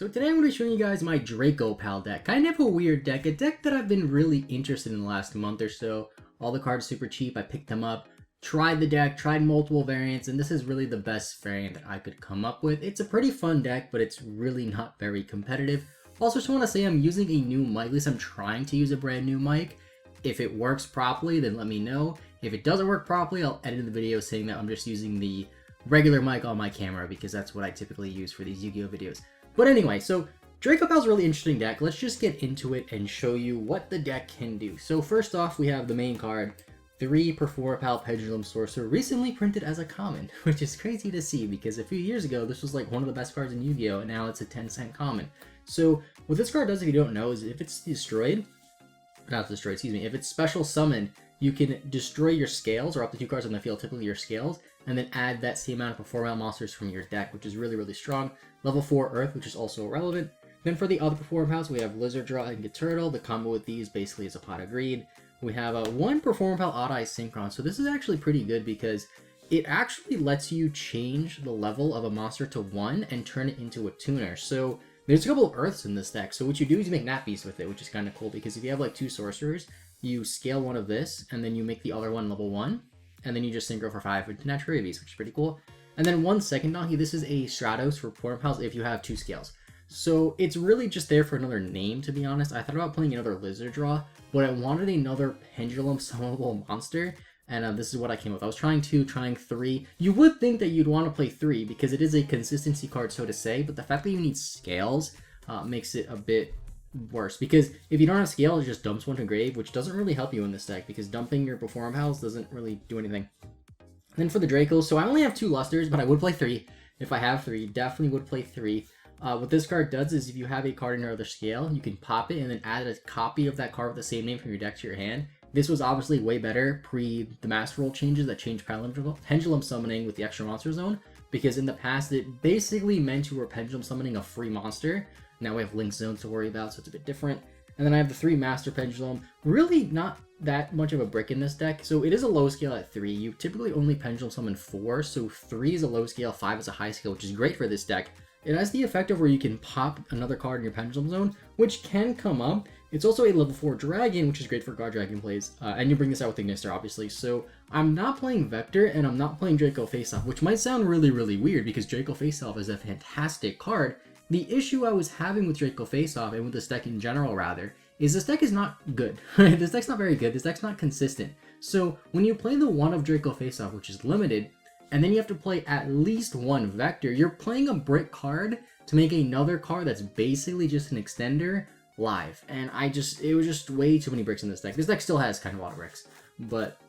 So today I'm going to be showing you guys my Dracopal deck. Kind of a weird deck, a deck that I've been really interested in the last month or so. All the cards super cheap, I picked them up, tried the deck, tried multiple variants, and this is really the best variant that I could come up with. It's a pretty fun deck, but it's really not very competitive. Also, just want to say I'm using a new mic, at least I'm trying to use a brand new mic. If it works properly, then let me know. If it doesn't work properly, I'll edit the video saying that I'm just using the regular mic on my camera because that's what I typically use for these Yu-Gi-Oh videos. But anyway, so Dracopal's a really interesting deck. Let's just get into it and show you what the deck can do. So first off, we have the main card, 3 Performapal Pendulum Sorcerer, recently printed as a common, which is crazy to see because a few years ago this was like one of the best cards in Yu-Gi-Oh! And now it's a 10-cent common. So what this card does, if you don't know, is if it's destroyed, if it's special summoned, you can destroy your scales, or up to 2 cards on the field, typically your scales, and then add that same amount of Performapal monsters from your deck, which is really, really strong. Level 4 Earth, which is also relevant. Then for the other Performapals, we have Lizard Draw and Get Turtle. The combo with these basically is a pot of greed. We have one Performapal Odd Eye Synchron. So this is actually pretty good because it actually lets you change the level of a monster to 1 and turn it into a tuner. So there's a couple of Earths in this deck. So what you do is you make Nat Beast with it, which is kind of cool because if you have like 2 sorcerers, you scale one of this and then you make the other one level 1. And then you just synchro for 5 with Natural Beast, which is pretty cool. And then 1 second donkey, this is a Stratos for Performapals if you have 2 scales. So it's really just there for another name, to be honest. I thought about playing another Lizard Draw, but I wanted another Pendulum summonable monster, and this is what I came with. I was trying 2, trying 3. You would think that you'd want to play 3 because it is a consistency card, so to say, but the fact that you need scales makes it a bit worse, because if you don't have scales, it just dumps one to grave, which doesn't really help you in this deck because dumping your Performapals doesn't really do anything. Then for the Dracos, so I only have 2 Lusters, but I would play 3. If I have 3, definitely would play 3. What this card does is if you have a card in your other scale, you can pop it and then add a copy of that card with the same name from your deck to your hand. This was obviously way better pre the Master Roll changes that changed Pendulum Summoning with the extra monster zone, because in the past it basically meant you were Pendulum Summoning a free monster. Now we have Link Zones to worry about, so it's a bit different. And then I have the 3 Master Pendulum. Really not that much of a brick in this deck. So it is a low scale at 3. You typically only Pendulum Summon 4, so 3 is a low scale, 5 is a high scale, which is great for this deck. It has the effect of where you can pop another card in your Pendulum Zone, which can come up. It's also a level 4 Dragon, which is great for Guard Dragon plays. And you bring this out with Ignister, obviously. So I'm not playing Vector, and I'm not playing Draco Face-Off, which might sound really, really weird, because Draco Face-Off is a fantastic card. The issue I was having with Draco Face-Off, and with this deck in general rather, is this deck is not good. This deck's not very good. This deck's not consistent. So when you play the 1 of Draco Face-Off, which is limited, and then you have to play at least 1 Vector, you're playing a brick card to make another card that's basically just an extender live. And it was just way too many bricks in this deck. This deck still has kind of a lot of bricks, but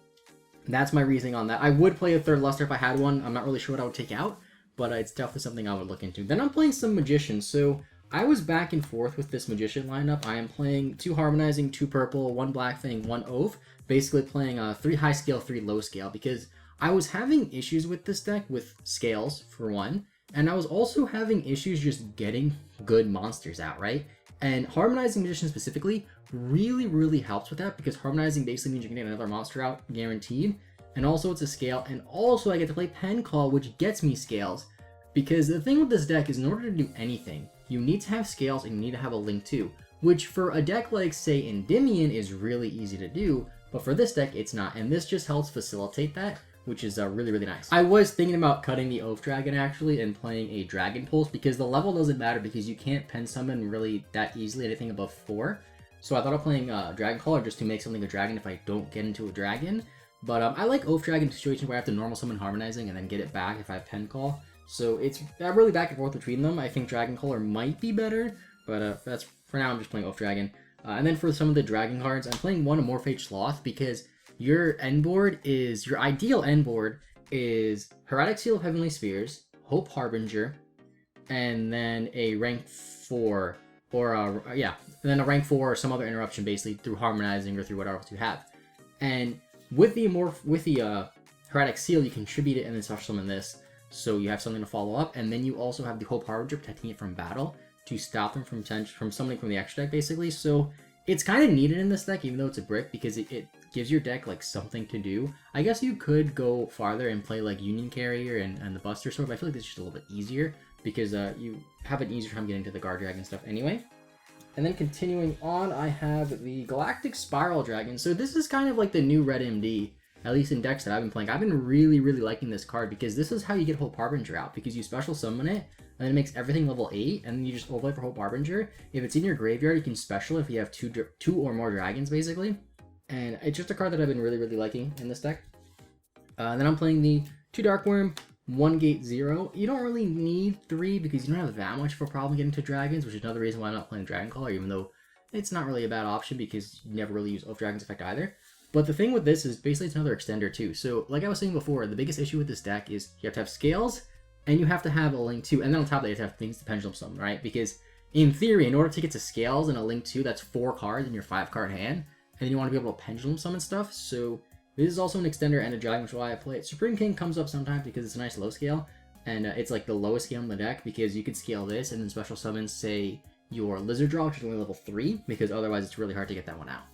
that's my reasoning on that. I would play a 3rd Luster if I had one. I'm not really sure what I would take out, but it's definitely something I would look into. Then I'm playing some Magicians. So I was back and forth with this Magician lineup. I am playing 2 Harmonizing, 2 Purple, 1 Black Thing, 1 Oath. Basically playing 3 high scale, 3 low scale, because I was having issues with this deck with scales, for one, and I was also having issues just getting good monsters out, right? And Harmonizing Magician specifically really, really helps with that, because Harmonizing basically means you can get another monster out guaranteed, and also it's a scale, and also I get to play Pen Call, which gets me scales. Because the thing with this deck is in order to do anything, you need to have scales and you need to have a Link too, which for a deck like, say, Endymion is really easy to do, but for this deck it's not, and this just helps facilitate that, which is really, really nice. I was thinking about cutting the Oath Dragon actually and playing a Dragon Pulse, because the level doesn't matter because you can't pen summon really that easily anything above 4. So I thought of playing Dragon Caller just to make something a dragon if I don't get into a dragon. But I like Oath Dragon situations where I have to normal summon Harmonizing and then get it back if I have Pen Call. So it's really back and forth between them. I think Dragon Caller might be better, but that's for now I'm just playing Oath Dragon. And then for some of the Dragon cards, I'm playing 1 Amorphage Sloth because your ideal end board is Hieratic Seal of Heavenly Spheres, Hope Harbinger, and then a rank 4, or then a rank 4 or some other interruption basically through Harmonizing or through whatever else you have. And with the Hieratic Seal, you can tribute it and then special summon this, so you have something to follow up, and then you also have the Hope Harbinger protecting it from battle to stop them from summoning from the extra deck basically. So it's kind of needed in this deck, even though it's a brick, because it gives your deck like something to do. I guess you could go farther and play like Union Carrier and the Buster Sword, but I feel like it's just a little bit easier because you have an easier time getting to the guard dragon stuff anyway. And then continuing on, I have the Galactic Spiral Dragon. So this is kind of like the new Red MD, at least in decks that I've been playing. I've been really liking this card because this is how you get Hope Harbinger out, because you special summon it, and then it makes everything level 8, and then you just overlay for Hope Harbinger. If it's in your graveyard, you can special if you have two or more dragons, basically. And it's just a card that I've been really liking in this deck. Then I'm playing the 2 Dark Worm, 1 Gate 0. You don't really need 3 because you don't have that much of a problem getting to dragons, which is another reason why I'm not playing Dragoncaller, even though it's not really a bad option because you never really use Oath Dragon's effect either. But the thing with this is basically it's another extender too. So like I was saying before, the biggest issue with this deck is you have to have scales and you have to have a link 2, and then on top of that you have to have things to pendulum summon, right? Because in theory, in order to get to scales and a link 2, that's 4 cards in your 5-card hand, and then you want to be able to pendulum summon stuff. So this is also an extender and a dragon, which is why I play it. Supreme King comes up sometimes because it's a nice low scale, and it's like the lowest scale in the deck because you could scale this and then special summon, say, your Lizard Draw, which is only level 3, because otherwise it's really hard to get that one out.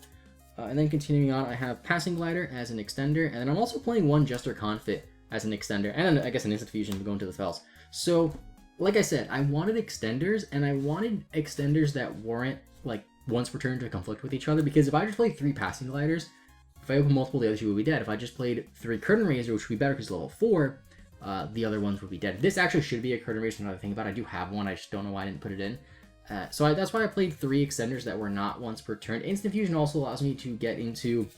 And then continuing on, I have Passing Glider as an extender, and then I'm also playing 1 Jester Confit as an extender, and I guess an Instant Fusion to go into the spells. So, like I said, I wanted extenders, and I wanted extenders that weren't, like, once per turn to conflict with each other, because if I just played 3 Passing Gliders, if I open multiple, the other 2 would be dead. If I just played 3 Curtain Raiser, which would be better because level 4, the other ones would be dead. This actually should be a Curtain Raiser, now that I think about it. I do have one, I just don't know why I didn't put it in. So that's why I played 3 extenders that were not once per turn. Instant Fusion also allows me to get into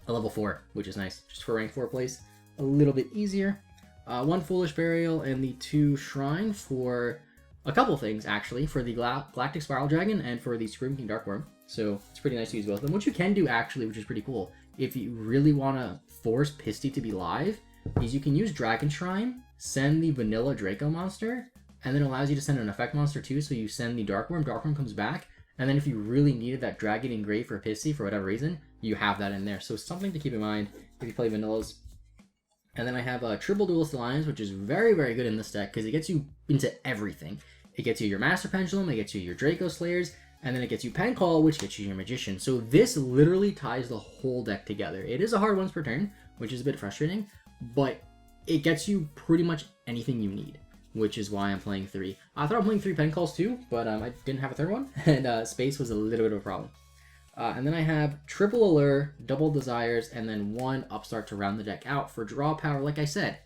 a level 4, which is nice. Just for rank 4 plays, a little bit easier. 1 Foolish Burial and the 2 Shrine for a couple things, actually. For the Galactic Spiral Dragon and for the Supreme King Dark Worm. So it's pretty nice to use both of them. What you can do, actually, which is pretty cool, if you really want to force Pisty to be live, is you can use Dragon Shrine, send the vanilla Draco monster, and then it allows you to send an effect monster too, so you send the Dark Worm comes back, and then if you really needed that Dragon Engrave for Pissy for whatever reason, you have that in there. So something to keep in mind if you play vanillas. And then I have a Triple Duelist Alliance, which is very good in this deck, because it gets you into everything. It gets you your Master Pendulum, it gets you your Dracoslayers, and then it gets you Pen Call, which gets you your Magician. So this literally ties the whole deck together. It is a hard once per turn, which is a bit frustrating, but it gets you pretty much anything you need, which is why I'm playing 3. I thought I'm playing 3 Pen Calls too, but I didn't have a third one, and space was a little bit of a problem. And then I have Triple Allure, Double Desires, and then 1 Upstart to round the deck out for draw power. Like I said,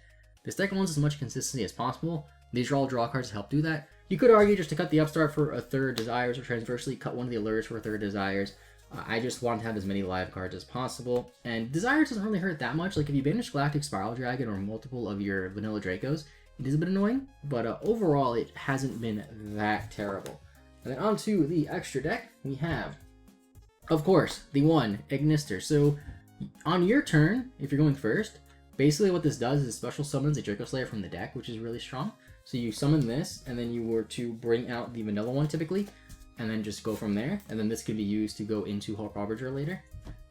this deck wants as much consistency as possible. These are all draw cards to help do that. You could argue just to cut the Upstart for a 3rd Desires, or transversely cut one of the Allures for a 3rd Desires. I just want to have as many live cards as possible, and Desires doesn't really hurt that much. Like if you banish Galactic Spiral Dragon or multiple of your vanilla Dracos, it is a bit annoying, but overall it hasn't been that terrible. And then onto the extra deck, we have, of course, the 1 Ignister. So on your turn, if you're going first, basically what this does is special summons a Dracoslayer from the deck, which is really strong. So you summon this, and then you were to bring out the vanilla one typically, and then just go from there. And then this could be used to go into Hope Harbinger later.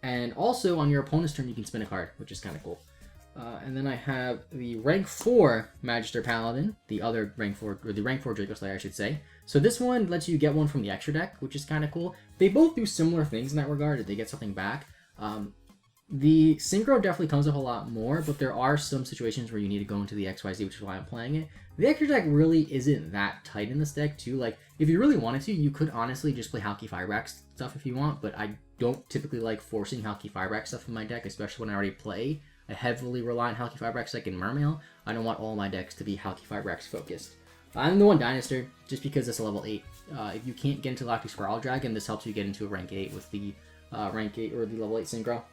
And also on your opponent's turn, you can spin a card, which is kind of cool. And then I have the rank 4 Magister Paladin, the other rank 4, or the rank 4 Dracoslayer, I should say. So this one lets you get one from the extra deck, which is kind of cool. They both do similar things in that regard, if they get something back. The Synchro definitely comes up a lot more, but there are some situations where you need to go into the XYZ, which is why I'm playing it. The extra deck really isn't that tight in this deck, too. Like, if you really wanted to, you could honestly just play Halki Fireback stuff if you want, but I don't typically like forcing Halki Fireback stuff in my deck, especially when I already play a heavily reliant Halki Fireback deck in Mermail. I don't want all my decks to be Halki Fireback focused. I'm the 1 Dynaster, just because it's a level 8. If you can't get into Galactic Spiral Dragon, this helps you get into a rank 8 with the rank 8 or the level 8 Synchro.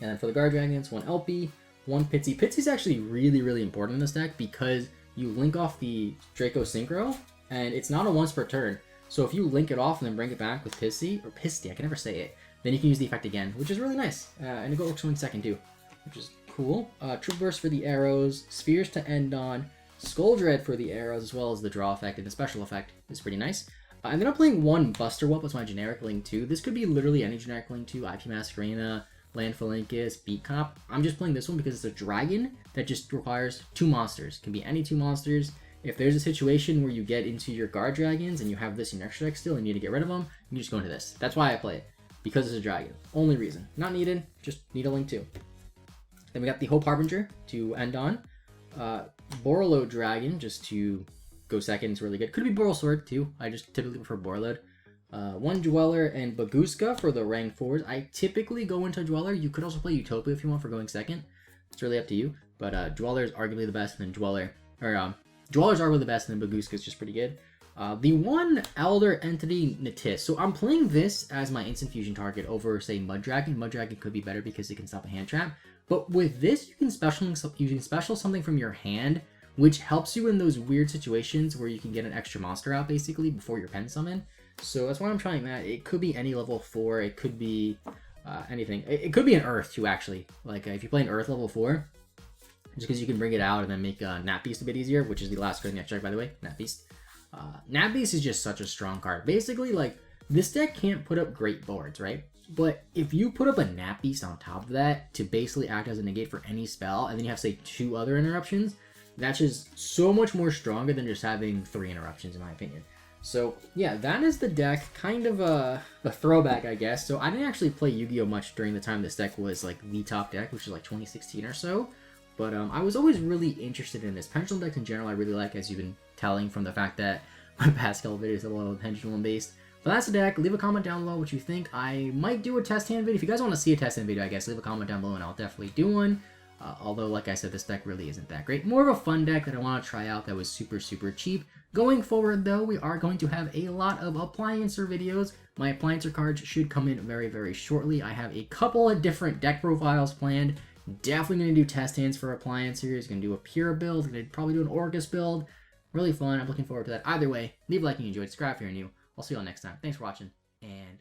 And then for the Guard Dragons, 1 LP, 1 Pitsy. Pitsy's actually really important in this deck because you link off the Draco Synchro, and it's not a once per turn. So if you link it off and then bring it back with Pissy, or Pisty, I can never say it, then you can use the effect again, which is really nice. And it works 1 second too, which is cool. Troop Burst for the arrows, Spheres to end on, Skull Dread for the arrows, as well as the draw effect, and the special effect is pretty nice. And then I'm playing 1 Buster Whelp as my generic link 2. This could be literally any generic link 2, IP Masquerena, Landphalanchus, Beat Cop. I'm just playing this one because it's a dragon that just requires 2 monsters. Can be any 2 monsters. If there's a situation where you get into your guard dragons and you have this in your extra deck still and you need to get rid of them, you can just go into this. That's why I play it. Because it's a dragon. Only reason. Not needed, just need a link 2. Then we got the Hope Harbinger to end on. Borolo Dragon just to go second. It's really good. Could be Boral Sword too. I just typically prefer Borreload. One Dweller and Baguska for the rank 4s. I typically go into Dweller. You could also play Utopia if you want for going second. It's really up to you. But Dweller is arguably the best, and then Dwellers are really the best, and then Baguska is just pretty good. The one Elder Entity Natis. So I'm playing this as my instant fusion target over, say, Mud Dragon. Mud Dragon could be better because it can stop a hand trap. But with this, you can special something from your hand, which helps you in those weird situations where you can get an extra monster out, basically, before your pen summon. So that's why I'm trying that. It could be any level 4. It could be anything. It could be an Earth, too, actually. Like, if you play an Earth level 4, just because you can bring it out and then make Nat Beast a bit easier, which is the last card in the extract, by the way, Nat Beast. Nat Beast is just such a strong card. Basically, like, this deck can't put up great boards, right? But if you put up a Nat Beast on top of that to basically act as a negate for any spell, and then you have, say, 2 other interruptions, that's just so much more stronger than just having 3 interruptions, in my opinion. So, yeah, that is the deck. Kind of a throwback, I guess. So, I didn't actually play Yu-Gi-Oh! Much during the time this deck was, like, the top deck, which is, like, 2016 or so. But I was always really interested in this. Pendulum decks in general I really like, as you've been telling from the fact that my past couple videos are a little pendulum based. But that's the deck. Leave a comment down below what you think. I might do a test hand video. If you guys want to see a test hand video, I guess, leave a comment down below and I'll definitely do one. Although, like I said, this deck really isn't that great. More of a fun deck that I want to try out that was super, super cheap. Going forward, though, we are going to have a lot of appliancer videos. My appliancer cards should come in very, very shortly. I have a couple of different deck profiles planned. Definitely going to do test hands for appliancers. Going to do a pure build. Going to probably do an Orcus build. Really fun. I'm looking forward to that. Either way, leave a like if you enjoyed. Subscribe if you're new. I'll see you all next time. Thanks for watching, and